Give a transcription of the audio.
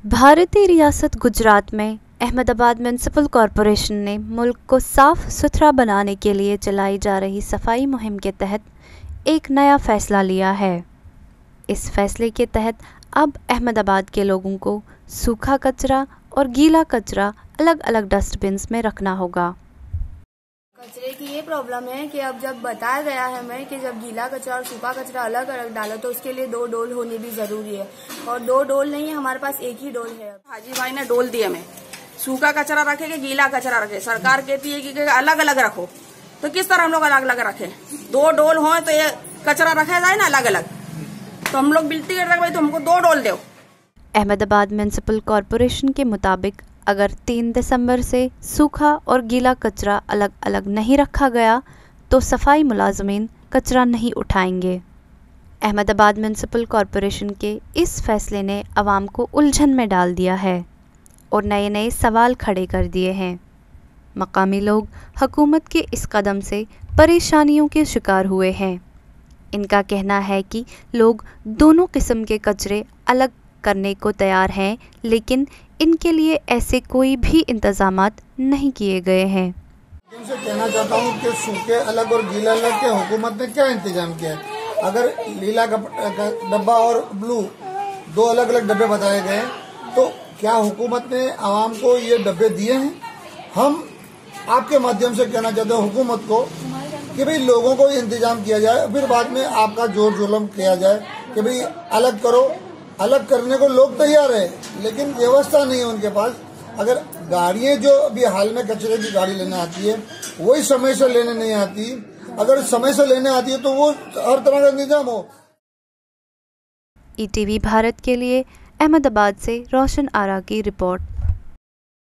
भारतीय रियासत गुजरात में अहमदाबाद म्यूनिसिपल कॉरपोरेशन ने मुल्क को साफ सुथरा बनाने के लिए चलाई जा रही सफाई मुहिम के तहत एक नया फैसला लिया है। इस फैसले के तहत अब अहमदाबाद के लोगों को सूखा कचरा और गीला कचरा अलग अलग डस्टबिन्स में रखना होगा। कचरे की ये प्रॉब्लम है कि अब जब बताया गया है हमें कि जब गीला कचरा और सूखा कचरा अलग अलग डालो तो उसके लिए 2 डोल होनी भी जरूरी है, और 2 डोल नहीं है, हमारे पास एक ही डोल है। हाजी भाई ने डोल दिए हमें, सूखा कचरा रखे कि गीला कचरा रखे। सरकार कहती है कि अलग अलग रखो, तो किस तरह हम लोग अलग अलग रखे? 2 डोल हो तो ये कचरा रखा जाए ना अलग अलग, तो हम लोग बिल्टी कर रहे भाई तो हमको 2 डोल दो। अहमदाबाद म्यूनिसिपल कॉरपोरेशन के मुताबिक अगर 3 दिसंबर से सूखा और गीला कचरा अलग अलग नहीं रखा गया तो सफाई मुलाजमीन कचरा नहीं उठाएंगे। अहमदाबाद म्यूनिसिपल कॉरपोरेशन के इस फैसले ने अवाम को उलझन में डाल दिया है और नए नए सवाल खड़े कर दिए हैं। मकामी लोग हुकूमत के इस कदम से परेशानियों के शिकार हुए हैं। इनका कहना है कि लोग दोनों किस्म के कचरे अलग करने को तैयार हैं, लेकिन इनके लिए ऐसे कोई भी इंतजामात नहीं किए गए हैं। उनसे कहना चाहता हूँ कि सूखे अलग और गीला अलग के हुकूमत ने क्या इंतजाम किया है। अगर नीला डब्बा और ब्लू 2 अलग अलग डब्बे बताए गए तो क्या हुकूमत ने आवाम को ये डब्बे दिए हैं? हम आपके माध्यम से कहना चाहते हैं हुकूमत को कि भाई लोगों को इंतजाम किया जाए, फिर बाद में आपका जोर जुलम किया जाए कि भाई अलग करो। अलग करने को लोग तैयार है, लेकिन व्यवस्था नहीं है उनके पास। अगर गाड़ियां जो अभी हाल में कचरे की गाड़ी लेने आती है वही समय से लेने नहीं आती, अगर समय से लेने आती है तो वो हर तरह का इंतजाम हो। ईटीवी भारत के लिए अहमदाबाद से रोशन आरा की रिपोर्ट।